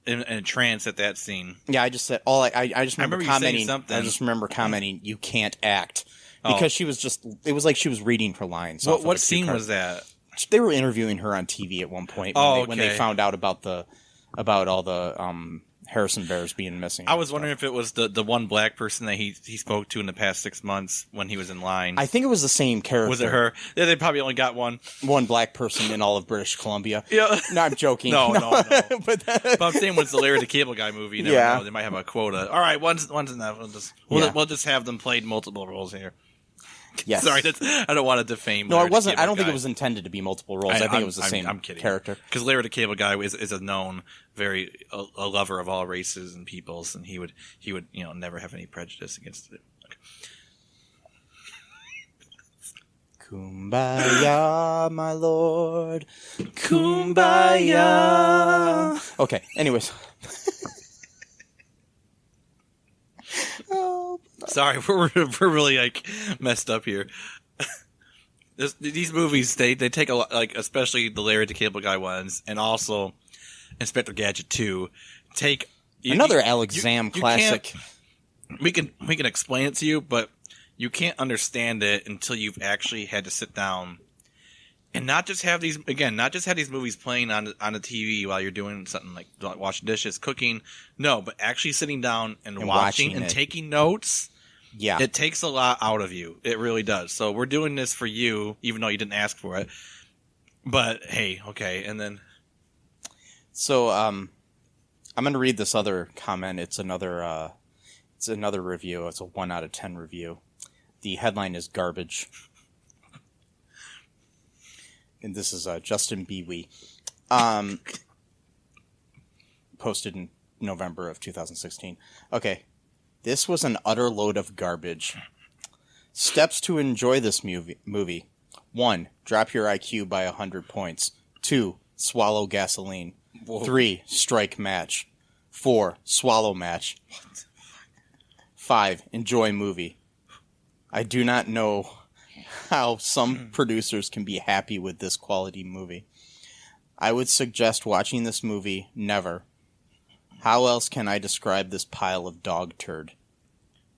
in a trance at that scene. Yeah, I just said I just remember remember you saying commenting. something. I just remember commenting, "You can't act," because she was just. It was like she was reading her lines. What scene was that? They were interviewing her on TV at one point when they found out about all the Harrison Bears being missing. I was wondering if it was the one black person that he spoke to in the past 6 months when he was in line. I think it was the same character. Was it her? Yeah, they probably only got one black person in all of British Columbia. Yeah. No, I'm joking. No. But I'm saying when it's the Larry the Cable Guy movie, you never know. They might have a quota. All right, one's enough. We'll just have them played multiple roles here. Yes. Sorry, I don't want to defame. No, Larry it wasn't. the Cable I don't think Guy. it was intended to be multiple roles. I think it was the same character. Because Larry the Cable Guy is a known, very a lover of all races and peoples, and he would never have any prejudice against it. Okay. Kumbaya, my lord. Kumbaya. Okay. Anyways. Sorry, we're really like messed up here. These movies they take a lot, like especially the Larry the Cable Guy ones, and also Inspector Gadget 2. Take another Alex Zam classic. We can explain it to you, but you can't understand it until you've actually had to sit down and not just have these movies playing on the TV while you're doing something like washing dishes, cooking. No, but actually sitting down and watching and taking notes. Yeah. It takes a lot out of you. It really does. So we're doing this for you, even though you didn't ask for it. But hey, okay, and then so I'm going to read this other comment. It's another review. It's a 1 out of 10 review. The headline is garbage. And this is Justin Bewey. Posted in November of 2016. Okay. This was an utter load of garbage. Steps to enjoy this movie. 1. Drop your IQ by 100 points. 2. Swallow gasoline. Whoa. 3. Strike match. 4. Swallow match. 5. Enjoy movie. I do not know how some producers can be happy with this quality movie. I would suggest watching this movie never. How else can I describe this pile of dog turd?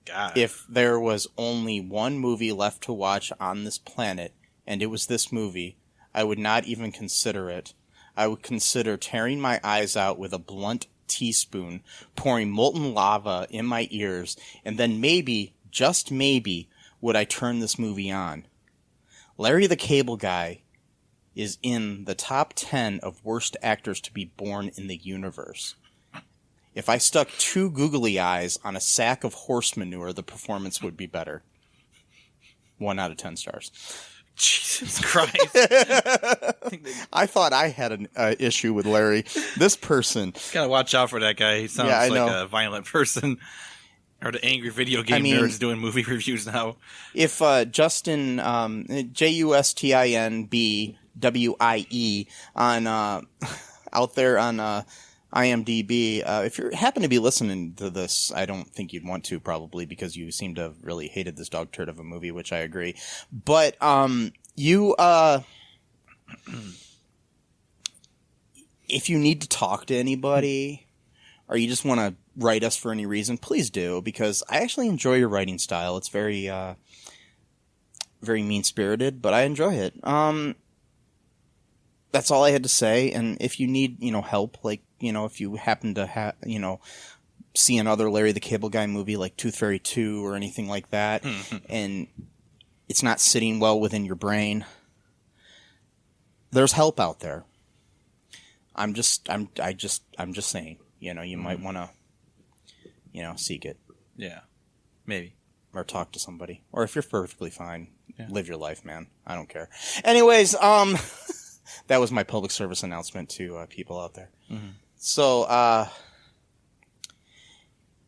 God. If there was only one movie left to watch on this planet, and it was this movie, I would not even consider it. I would consider tearing my eyes out with a blunt teaspoon, pouring molten lava in my ears, and then maybe, just maybe, would I turn this movie on. Larry the Cable Guy is in the top 10 of worst actors to be born in the universe. If I stuck 2 googly eyes on a sack of horse manure, the performance would be better. 1 out of 10 stars. Jesus Christ. I thought I had an issue with Larry. This person. Gotta watch out for that guy. He sounds like a violent person. Or the angry video game nerds doing movie reviews now. If Justin, JUSTINBWIE on out there on IMDb, if you happen to be listening to this, I don't think you'd want to probably because you seem to have really hated this dog turd of a movie, which I agree. But you if you need to talk to anybody or you just want to write us for any reason, please do, because I actually enjoy your writing style. It's very very mean-spirited, but I enjoy it. That's all I had to say. And if you need, help, like, if you happen to see another Larry the Cable Guy movie like Tooth Fairy 2 or anything like that, and it's not sitting well within your brain, there's help out there. I'm just saying, you might want to, seek it. Yeah. Maybe. Or talk to somebody. Or if you're perfectly fine, live your life, man. I don't care. Anyways, that was my public service announcement to people out there. Mm-hmm. So,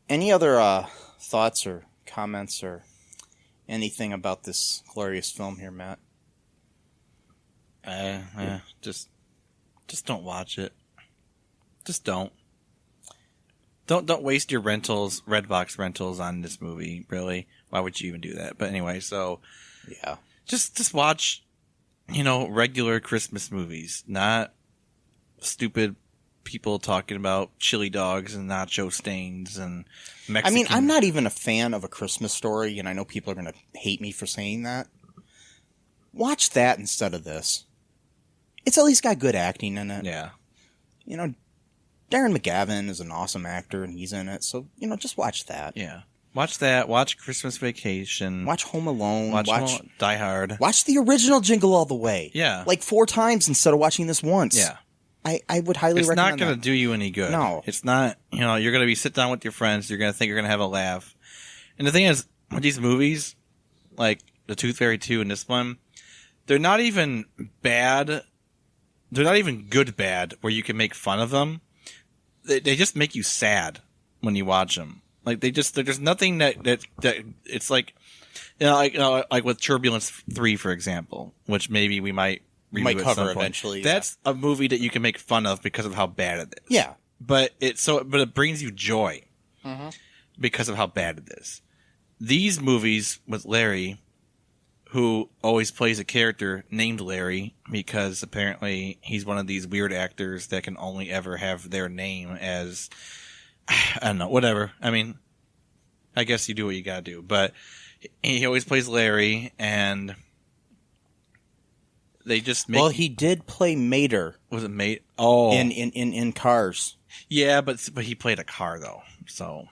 any other thoughts or comments or anything about this glorious film here, Matt? Just don't watch it. Just don't. Don't waste your Redbox rentals on this movie, really. Why would you even do that? But anyway, so yeah. Just watch, regular Christmas movies, not stupid people talking about chili dogs and nacho stains and Mexican. I mean, I'm not even a fan of A Christmas Story, and I know people are going to hate me for saying that. Watch that instead of this. it's at least got good acting in it. Yeah. You know, Darren McGavin is an awesome actor, and he's in it. So, just watch that. Yeah. Watch that. Watch Christmas Vacation. Watch Home Alone. Watch Die Hard. Watch the original Jingle All the Way. Yeah. Like 4 times instead of watching this once. Yeah. I would highly It's recommend not going to that. do you any good. No. It's not, you're going to be sit down with your friends. You're going to think you're going to have a laugh. And the thing is, with these movies, like The Tooth Fairy 2 and this one, they're not even bad. They're not even good bad where you can make fun of them. They just make you sad when you watch them. Like there's nothing that it's like, like with Turbulence 3, for example, which maybe we might review at cover some point. eventually. That's a movie that you can make fun of because of how bad it is. Yeah. But it brings you joy because of how bad it is. These movies with Larry, who always plays a character named Larry because apparently he's one of these weird actors that can only ever have their name as, I don't know, whatever. I mean, I guess you do what you gotta do. But he always plays Larry, and they just make... Well, he did play Mater. Was it Mate? Oh. In Cars. Yeah, but he played a car, though, so...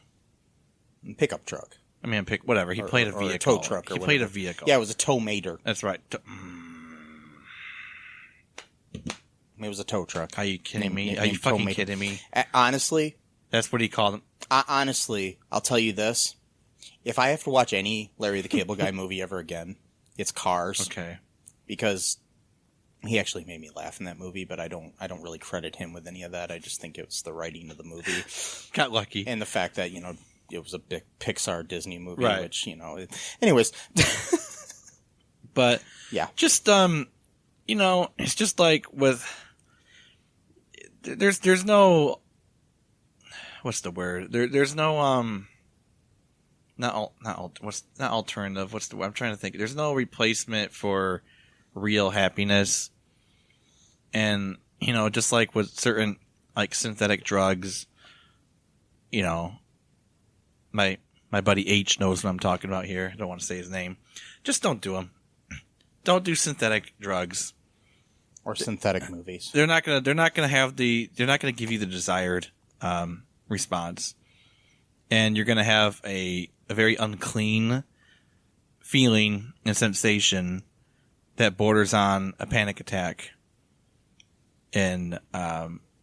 Pickup truck. I mean, whatever. He played a vehicle. Or a tow truck. He played a vehicle. Yeah, it was a tow Mater. That's right. It was a tow truck. Are you kidding me? Named Are you Tow fucking Mater. kidding me? Honestly, That's what he called him. honestly, I'll tell you this. If I have to watch any Larry the Cable Guy movie ever again, it's Cars. Okay. Because he actually made me laugh in that movie, but I don't really credit him with any of that. I just think it was the writing of the movie. Got lucky. And the fact that, it was a big Pixar Disney movie, Right. which, anyways. But Yeah. just it's just like with there's no, what's the word? There's no not alternative. What's the word? I'm trying to think. There's no replacement for real happiness. And just like with certain like synthetic drugs, my buddy H knows what I'm talking about here. I don't want to say his name. Just don't do them. Don't do synthetic drugs Or synthetic movies. They're not gonna give you the desired response, and you're gonna have a very unclean feeling and sensation that borders on a panic attack and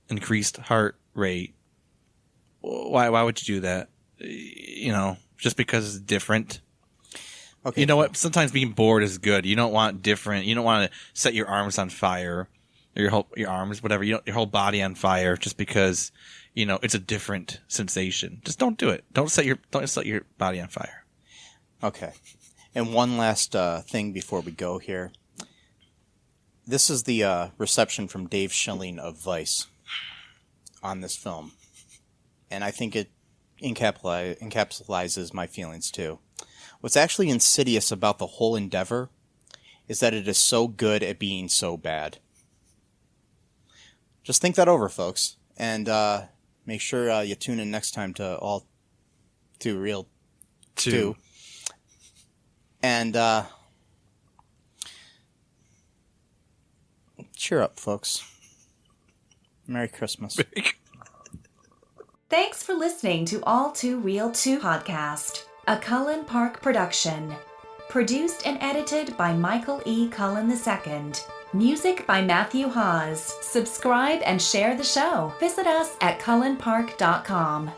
increased heart rate. Why would you do that? Just because it's different. Okay. You know what? Sometimes being bored is good. You don't want different. You don't want to set your arms on fire, or your arms, whatever. Your whole body on fire just because it's a different sensation. Just don't do it. Don't set your body on fire. Okay. And one last thing before we go here. This is the reception from Dave Schilling of Vice on this film, and I think it encapsulizes my feelings too. What's actually insidious about the whole endeavor is that it is so good at being so bad. Just think that over, folks, and make sure you tune in next time to All Too Real 2. And cheer up, folks. Merry Christmas. Thanks for listening to All Too Real 2 podcast, a Cullen Park production. Produced and edited by Michael E. Cullen II. Music by Matthew Hawes. Subscribe and share the show. Visit us at cullenpark.com.